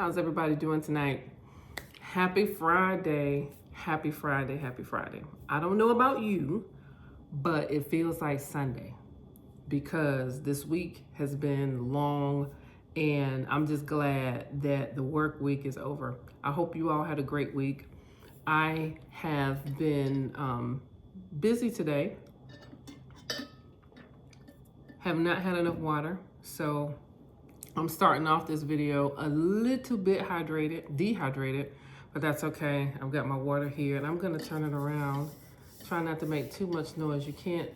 How's everybody doing tonight? Happy Friday. Happy Friday. Happy Friday. I don't know about you, but it feels like Sunday because this week has been long and I'm just glad that the work week is over. I hope you all had a great week. I have been busy today, have not had enough water, so I'm starting off this video a little bit dehydrated, but that's okay. I've got my water here and I'm gonna turn it around. Try not to make too much noise. You can't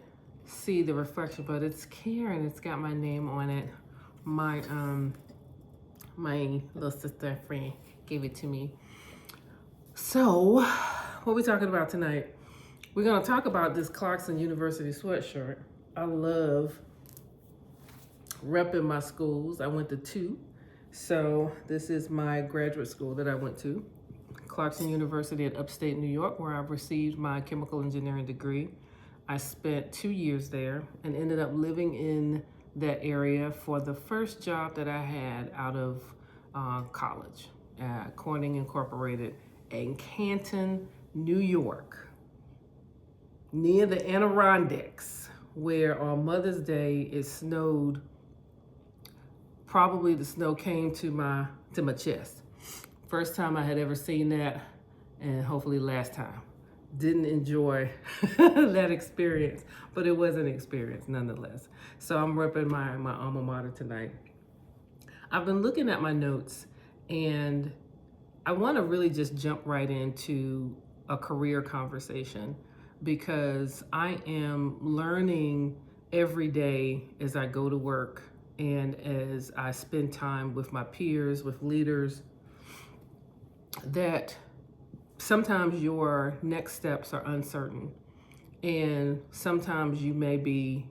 see the reflection, but it's Karen. It's got my name on it. My little sister friend gave it to me. So, what are we talking about tonight? We're gonna talk about this Clarkson University sweatshirt. I love repping my schools. I went to two. So this is my graduate school that I went to, Clarkson University at upstate New York, where I've received my chemical engineering degree. I spent 2 years there and ended up living in that area for the first job that I had out of college, Corning Incorporated in Canton, New York, near the Adirondacks, where on Mother's Day it snowed. Probably the snow came to my chest. First time I had ever seen that, and hopefully last time. Didn't enjoy that experience, but it was an experience nonetheless. So I'm repping my alma mater tonight. I've been looking at my notes, and I want to really just jump right into a career conversation because I am learning every day as I go to work and as I spend time with my peers, with leaders, that sometimes your next steps are uncertain. And sometimes you may be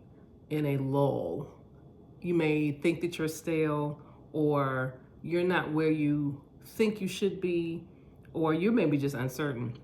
in a lull. You may think that you're stale, or you're not where you think you should be, or you may be just uncertain.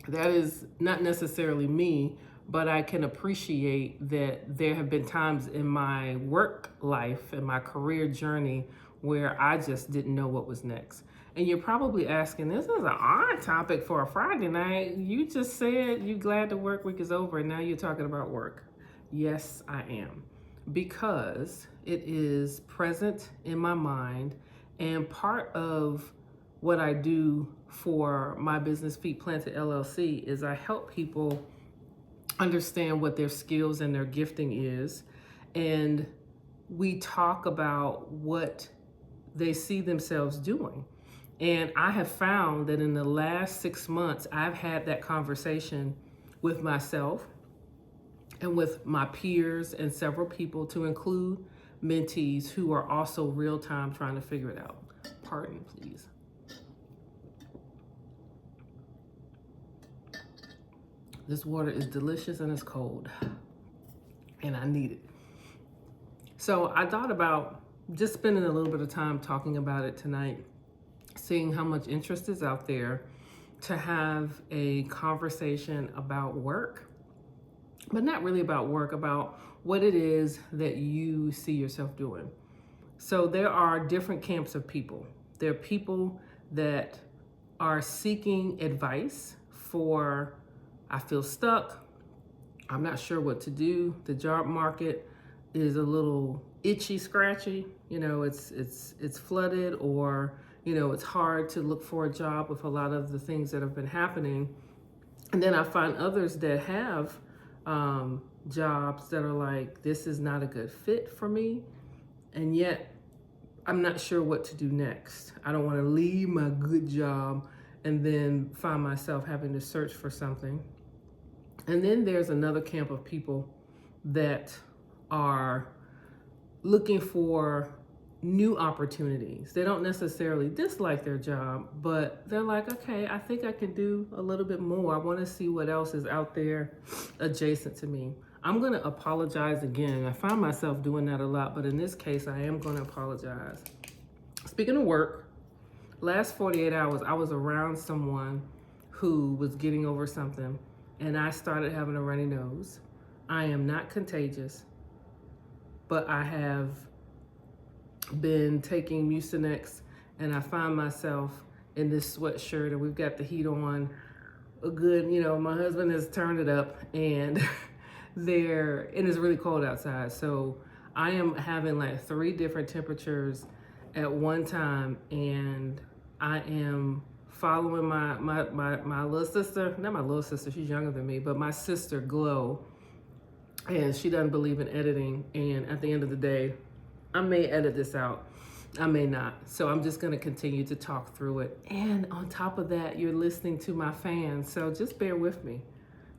That is not necessarily me, but I can appreciate that there have been times in my work life and my career journey where I just didn't know what was next. And you're probably asking, this is an odd topic for a Friday night. You just said you're glad the work week is over and now you're talking about work. Yes, I am. Because it is present in my mind, and part of what I do for my business Feet Planted LLC is I help people understand what their skills and their gifting is, and we talk about what they see themselves doing. And I have found that in the last 6 months, I've had that conversation with myself and with my peers and several people, to include mentees who are also real time trying to figure it out. Pardon, please. This water is delicious and it's cold, and I need it. So I thought about just spending a little bit of time talking about it tonight, seeing how much interest is out there to have a conversation about work, but not really about work, about what it is that you see yourself doing. So there are different camps of people. There are people that are seeking advice for, I feel stuck, I'm not sure what to do, the job market is a little itchy, scratchy, it's flooded, or it's hard to look for a job with a lot of the things that have been happening. And then I find others that have jobs that are like, this is not a good fit for me, and yet I'm not sure what to do next. I don't want to leave my good job and then find myself having to search for something. And then there's another camp of people that are looking for new opportunities. They don't necessarily dislike their job, but they're like, okay, I think I can do a little bit more. I want to see what else is out there adjacent to me. I'm going to apologize again. I find myself doing that a lot, but in this case, I am going to apologize. Speaking of work, last 48 hours, I was around someone who was getting over something, and I started having a runny nose. I am not contagious, but I have been taking Mucinex and I find myself in this sweatshirt, and we've got the heat on a good, my husband has turned it up, and and it's really cold outside. So I am having like 3 different temperatures at one time, and I am following my little sister, not my little sister, she's younger than me, but my sister Glow, and she doesn't believe in editing. And at the end of the day, I may edit this out, I may not. So I'm just gonna continue to talk through it. And on top of that, you're listening to my fans. So just bear with me.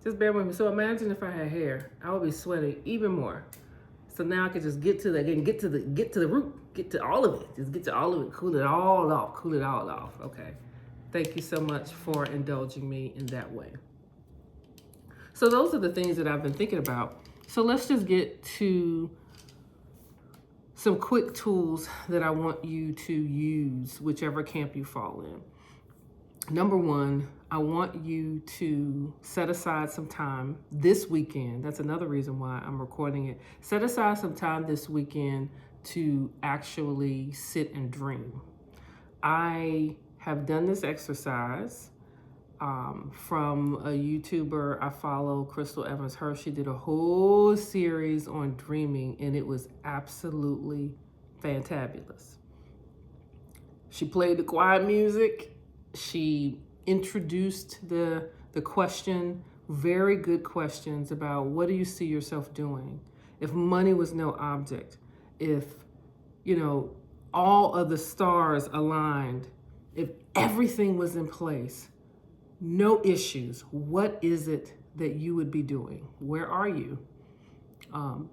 Just bear with me. So imagine if I had hair, I would be sweating even more. So now I can just get to the root, get to all of it. Just get to all of it, cool it all off. Okay. Thank you so much for indulging me in that way. So those are the things that I've been thinking about. So let's just get to some quick tools that I want you to use, whichever camp you fall in. Number 1, I want you to set aside some time this weekend. That's another reason why I'm recording it. Set aside some time this weekend to actually sit and dream. I have done this exercise from a YouTuber I follow, Crystal Evans. She did a whole series on dreaming, and it was absolutely fantabulous. She played the quiet music. She introduced the question, very good questions about what do you see yourself doing? If money was no object, if, all of the stars aligned, if everything was in place, no issues, what is it that you would be doing? Where are you?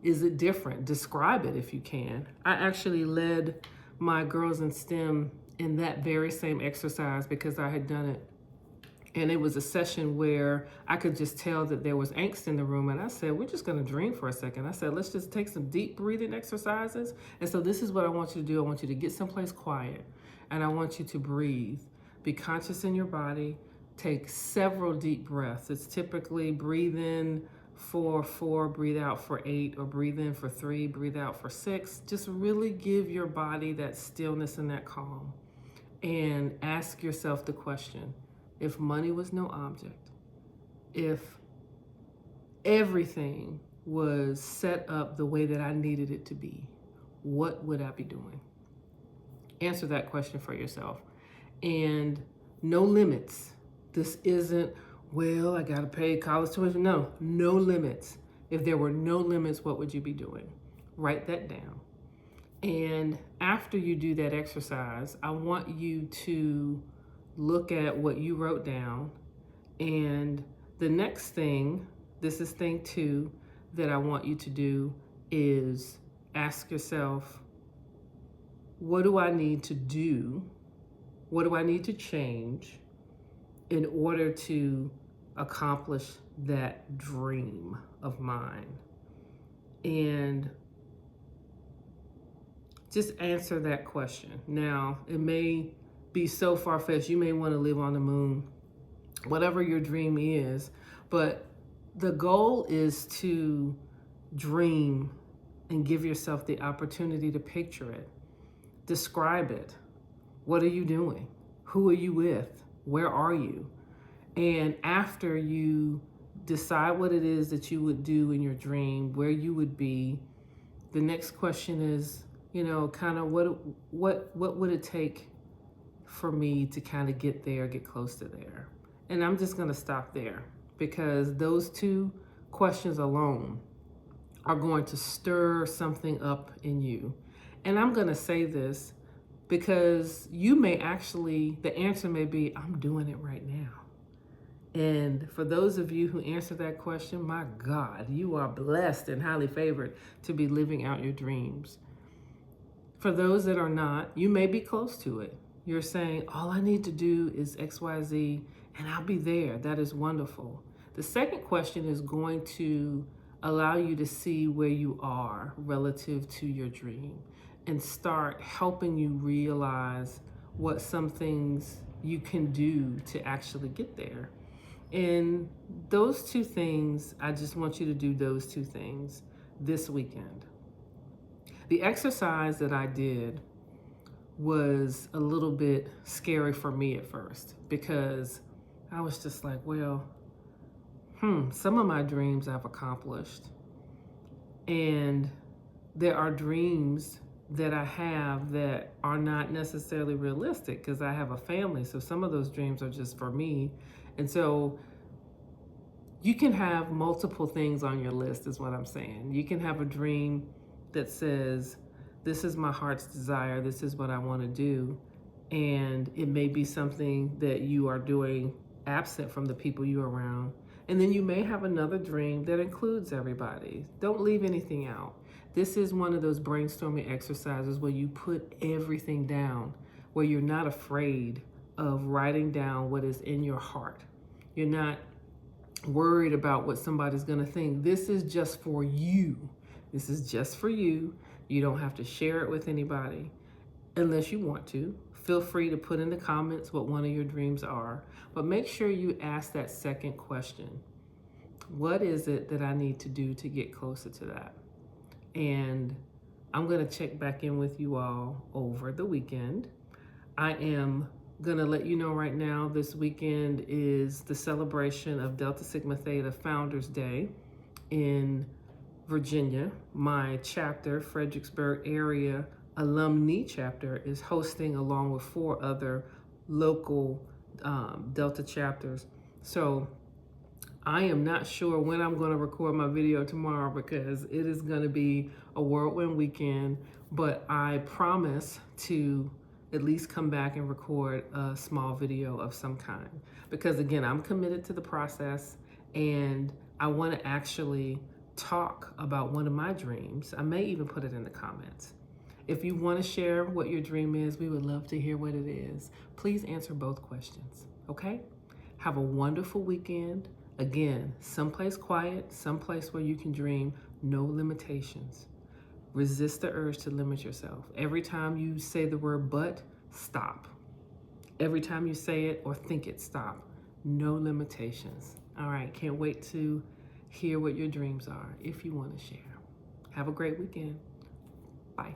Is it different? Describe it if you can. I actually led my girls in STEM in that very same exercise because I had done it. And it was a session where I could just tell that there was angst in the room. And I said, we're just going to dream for a second. I said, let's just take some deep breathing exercises. And so this is what I want you to do. I want you to get someplace quiet, and I want you to breathe. Be conscious in your body. Take several deep breaths. It's typically breathe in for 4, breathe out for 8, or breathe in for 3, breathe out for 6. Just really give your body that stillness and that calm. And ask yourself the question, if money was no object, if everything was set up the way that I needed it to be, what would I be doing? Answer that question for yourself. And no limits. This isn't, well, I gotta pay college tuition. No limits. If there were no limits, what would you be doing? Write that down. And after you do that exercise, I want you to look at what you wrote down. And the next thing, this is thing 2, that I want you to do is ask yourself, what do I need to do? What do I need to change in order to accomplish that dream of mine? And just answer that question. Now, it may be so far-fetched. You may want to live on the moon, whatever your dream is, but the goal is to dream and give yourself the opportunity to picture it. Describe it. What are you doing? Who are you with? Where are you? And after you decide what it is that you would do in your dream, where you would be, the next question is, kind of what would it take for me to kind of get there, get close to there? And I'm just going to stop there, because those 2 questions alone are going to stir something up in you. And I'm going to say this because you may actually, the answer may be, I'm doing it right now. And for those of you who answer that question, my God, you are blessed and highly favored to be living out your dreams. For those that are not, you may be close to it. You're saying, all I need to do is X, Y, Z, and I'll be there. That is wonderful. The second question is going to allow you to see where you are relative to your dream and start helping you realize what some things you can do to actually get there. And those 2 things, I just want you to do those 2 things this weekend. The exercise that I did was a little bit scary for me at first, because I was just like, well, some of my dreams I've accomplished. And there are dreams that I have that are not necessarily realistic because I have a family. So some of those dreams are just for me. And so you can have multiple things on your list, is what I'm saying. You can have a dream that says, this is my heart's desire, this is what I want to do. And it may be something that you are doing absent from the people you're around. And then you may have another dream that includes everybody. Don't leave anything out. This is one of those brainstorming exercises where you put everything down, where you're not afraid of writing down what is in your heart. You're not worried about what somebody's going to think. This is just for you. This is just for you. You don't have to share it with anybody unless you want to. Feel free to put in the comments what one of your dreams are, but make sure you ask that second question. What is it that I need to do to get closer to that? And I'm going to check back in with you all over the weekend. I am going to let you know right now, this weekend is the celebration of Delta Sigma Theta Founders Day in Virginia. My chapter, Fredericksburg area alumni chapter, is hosting along with 4 other local Delta chapters. So I am not sure when I'm going to record my video tomorrow because it is going to be a whirlwind weekend, but I promise to at least come back and record a small video of some kind, because again, I'm committed to the process and I want to actually talk about one of my dreams. I may even put it in the comments. If you want to share what your dream is, we would love to hear what it is. Please answer both questions, okay? Have a wonderful weekend. Again, someplace quiet, someplace where you can dream, no limitations. Resist the urge to limit yourself. Every time you say the word but, stop. Every time you say it or think it, stop. No limitations. All right, can't wait to hear what your dreams are if you want to share. Have a great weekend. Bye.